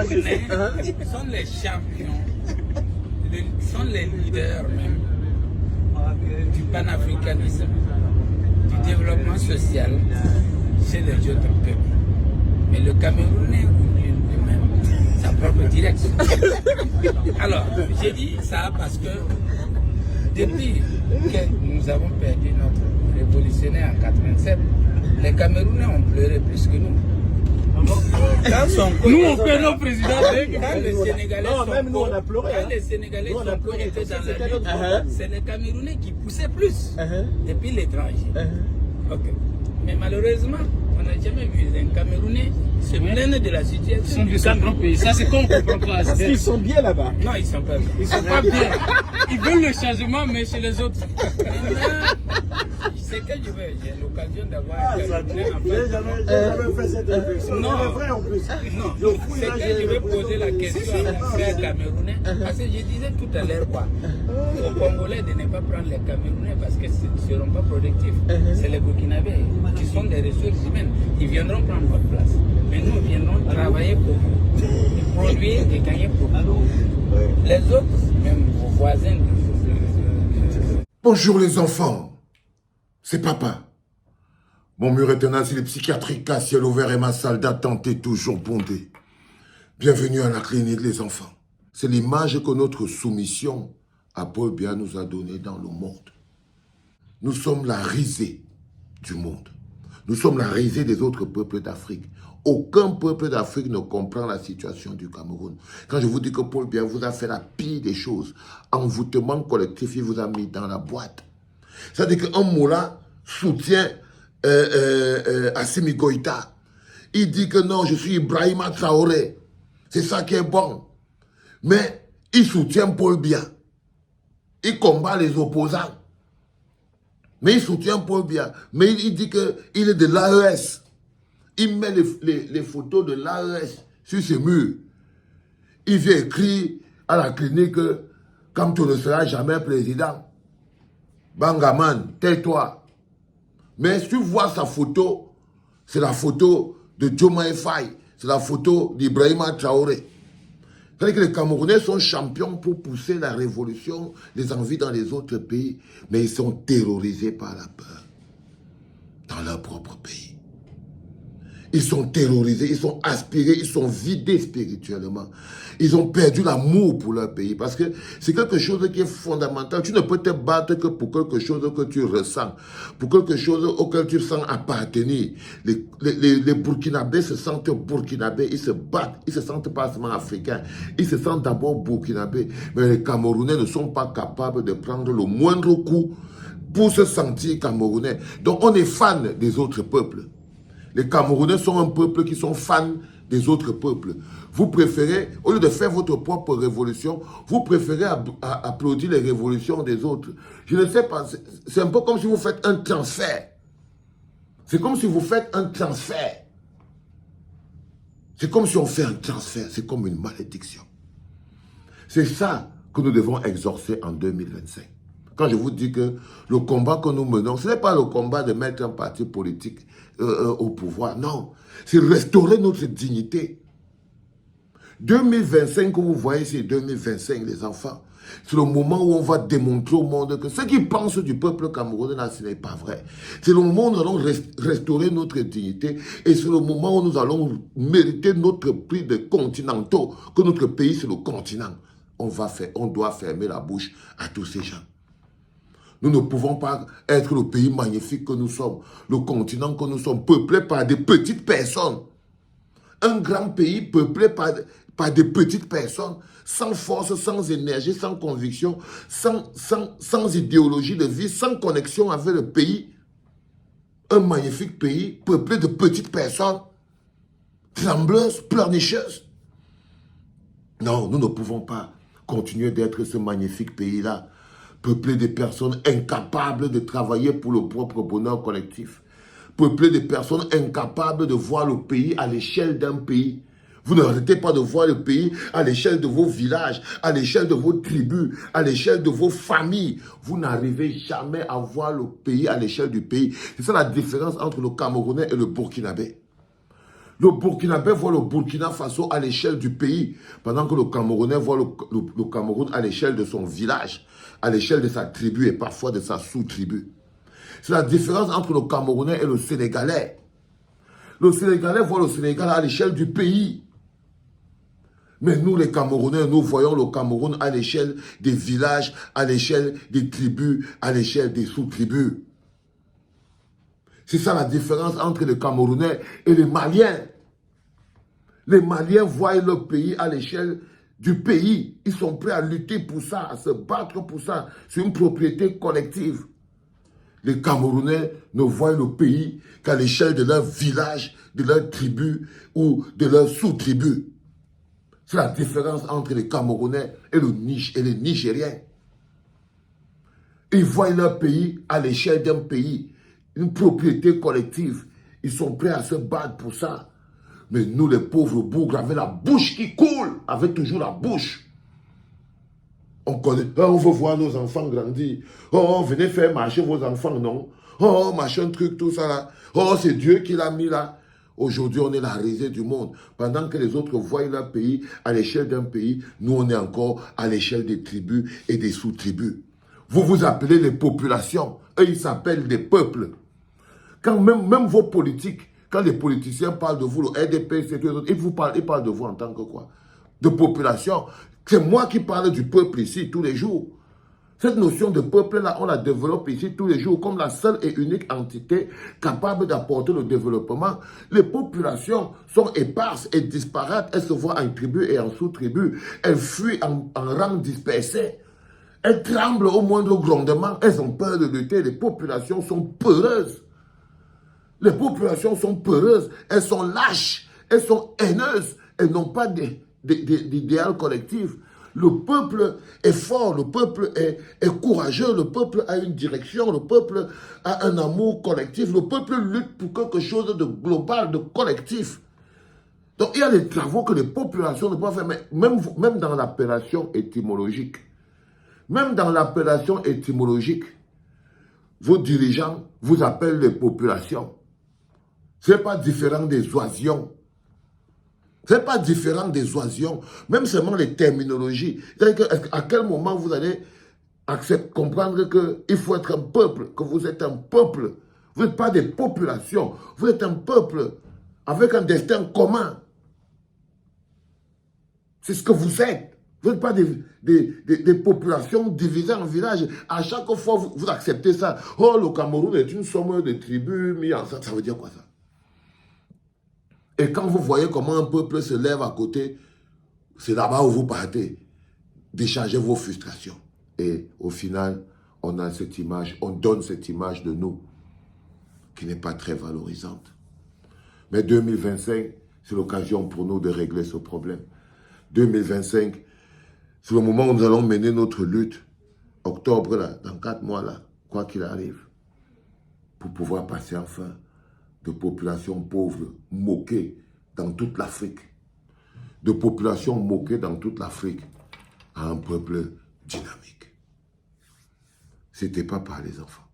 Camerounais sont les champions, sont les leaders même du panafricanisme, du développement social chez les autres peuples. Mais le Camerounais lui-même, sa propre direction. Alors, j'ai dit ça parce que depuis que nous avons perdu notre révolutionnaire en 87, les Camerounais ont pleuré plus que nous. Nous, on fait nos présidents. Quand les Sénégalais Sonko étaient dans la lutte, c'est les Camerounais qui poussaient plus depuis l'étranger. Ok. Mais malheureusement, on n'a jamais vu un Camerounais se plaindre de la situation du Cameroun. Ça, c'est qu'on ne comprend pas. Parce qu'ils sont bien là-bas. Non, ils ne sont pas bien. Ils sont pas bien. Ils veulent le changement, mais chez les autres. C'est que je veux, j'ai l'occasion d'avoir un Camerounais en face. Non, c'est que je vais poser la question à mon frère Camerounais. Parce que je disais tout à l'heure quoi, aux Congolais de ne pas prendre les Camerounais parce qu'ils ne seront pas productifs. C'est les Burkinabés qui sont des ressources humaines. Ils viendront prendre votre place. Mais nous viendrons travailler pour vous, produire et gagner pour vous. Les autres, même vos voisins. Bonjour les enfants, c'est papa. Mon mur est un asile psychiatrique à ciel ouvert et ma salle d'attente est toujours bondée. Bienvenue à la clinique les enfants. C'est l'image que notre soumission à Paul Biya nous a donnée dans le monde. Nous sommes la risée du monde. Nous sommes la risée des autres peuples d'Afrique. Aucun peuple d'Afrique ne comprend la situation du Cameroun. Quand je vous dis que Paul Biya vous a fait la pire des choses, envoûtement collectif, il vous a mis dans la boîte. C'est-à-dire qu'un moula soutient Assimi Goïta. Il dit que non, je suis Ibrahima Traoré. C'est ça qui est bon. Mais il soutient Paul Biya. Il combat les opposants. Mais il soutient Paul Biya. Mais il dit qu'il est de l'AES. Il met les photos de l'AES sur ses murs. Il vient écrire à la clinique comme tu ne seras jamais président. Bangaman, tais-toi. Mais si tu vois sa photo, c'est la photo de Diomaye Faye. C'est la photo d'Ibrahima Traoré. C'est-à-dire que les Camerounais sont champions pour pousser la révolution, les envies dans les autres pays. Mais ils sont terrorisés par la peur dans leur propre pays. Ils sont terrorisés, ils sont aspirés, ils sont vidés spirituellement. Ils ont perdu l'amour pour leur pays parce que c'est quelque chose qui est fondamental. Tu ne peux te battre que pour quelque chose que tu ressens, pour quelque chose auquel tu sens appartenir. Les Burkinabés se sentent Burkinabés, ils se battent, ils se sentent pas seulement africains, ils se sentent d'abord Burkinabés. Mais les Camerounais ne sont pas capables de prendre le moindre coup pour se sentir Camerounais. Donc on est fan des autres peuples. Les Camerounais sont un peuple qui sont fans des autres peuples. Vous préférez, au lieu de faire votre propre révolution, vous préférez applaudir les révolutions des autres. Je ne sais pas, c'est un peu comme si vous faites un transfert. C'est comme si vous faites un transfert. C'est comme si on fait un transfert, c'est comme une malédiction. C'est ça que nous devons exorcer en 2025. Quand je vous dis que le combat que nous menons, ce n'est pas le combat de mettre un parti politique au pouvoir. Non, c'est restaurer notre dignité. 2025, que vous voyez, c'est 2025, les enfants. C'est le moment où on va démontrer au monde que ce qu'ils pensent du peuple camerounais, là, ce n'est pas vrai. C'est le moment où nous allons restaurer notre dignité et c'est le moment où nous allons mériter notre prix de continentaux, que notre pays, c'est le continent. On doit fermer la bouche à tous ces gens. Nous ne pouvons pas être le pays magnifique que nous sommes, le continent que nous sommes, peuplé par des petites personnes. Un grand pays peuplé par des petites personnes, sans force, sans énergie, sans conviction, sans idéologie de vie, sans connexion avec le pays. Un magnifique pays peuplé de petites personnes, trembleuses, pleurnicheuses. Non, nous ne pouvons pas continuer d'être ce magnifique pays-là, peuplé de personnes incapables de travailler pour le propre bonheur collectif, peuplé de personnes incapables de voir le pays à l'échelle d'un pays. Vous n'arrêtez pas de voir le pays à l'échelle de vos villages, à l'échelle de vos tribus, à l'échelle de vos familles. Vous n'arrivez jamais à voir le pays à l'échelle du pays. C'est ça la différence entre le Camerounais et le Burkinabé. Le Burkinabé voit le Burkina Faso à l'échelle du pays, pendant que le Camerounais voit le Cameroun à l'échelle de son village, à l'échelle de sa tribu et parfois de sa sous-tribu. C'est la différence entre le Camerounais et le Sénégalais. Le Sénégalais voit le Sénégal à l'échelle du pays. Mais nous, les Camerounais, nous voyons le Cameroun à l'échelle des villages, à l'échelle des tribus, à l'échelle des sous-tribus. C'est ça la différence entre les Camerounais et les Maliens. Les Maliens voient leur pays à l'échelle du pays. Ils sont prêts à lutter pour ça, à se battre pour ça. C'est une propriété collective. Les Camerounais ne voient le pays qu'à l'échelle de leur village, de leur tribu ou de leur sous-tribu. C'est la différence entre les Camerounais et les Nigériens. Ils voient leur pays à l'échelle d'un pays, une propriété collective. Ils sont prêts à se battre pour ça. Mais nous, les pauvres bougres, avec la bouche qui coule, avec toujours la bouche. On connaît, on veut voir nos enfants grandir. Oh, venez faire marcher vos enfants, non? Oh, machin truc, tout ça là. Oh, c'est Dieu qui l'a mis là. Aujourd'hui, on est la risée du monde. Pendant que les autres voient leur pays à l'échelle d'un pays, nous, on est encore à l'échelle des tribus et des sous-tribus. Vous vous appelez les populations. Eux, ils s'appellent des peuples. Quand même vos politiques, quand les politiciens parlent de vous, le RDP, ils parlent de vous en tant que quoi? De population. C'est moi qui parle du peuple ici tous les jours. Cette notion de peuple-là, on la développe ici tous les jours comme la seule et unique entité capable d'apporter le développement. Les populations sont éparses et disparates. Elles se voient en tribu et en sous-tribu. Elles fuient en rang dispersé. Elles tremblent au moindre grondement. Elles ont peur de lutter. Les populations sont peureuses. Les populations sont peureuses. Elles sont lâches. Elles sont haineuses. Elles n'ont pas d'idéal collectif. Le peuple est fort, le peuple est courageux, le peuple a une direction, le peuple a un amour collectif, le peuple lutte pour quelque chose de global, de collectif. Donc il y a des travaux que les populations ne peuvent faire, mais même dans l'appellation étymologique. Même dans l'appellation étymologique, vos dirigeants vous appellent les populations. Ce n'est pas différent des oisillons. Ce n'est pas différent des oisillons, même seulement les terminologies. C'est-à-dire à quel moment vous allez comprendre qu'il faut être un peuple, que vous êtes un peuple. Vous n'êtes pas des populations, vous êtes un peuple avec un destin commun. C'est ce que vous êtes. Vous n'êtes pas des populations divisées en villages. À chaque fois, vous acceptez ça. Oh, le Cameroun est une somme de tribus mis ensemble. Ça veut dire quoi ça? Et quand vous voyez comment un peuple se lève à côté, c'est là-bas où vous partez, déchargez vos frustrations. Et au final, on a cette image, on donne cette image de nous qui n'est pas très valorisante. Mais 2025, c'est l'occasion pour nous de régler ce problème. 2025, c'est le moment où nous allons mener notre lutte. Octobre, là, dans 4 mois, là, quoi qu'il arrive, pour pouvoir passer enfin de populations pauvres moquées dans toute l'Afrique, de populations moquées dans toute l'Afrique à un peuple dynamique. C'était pas par les enfants.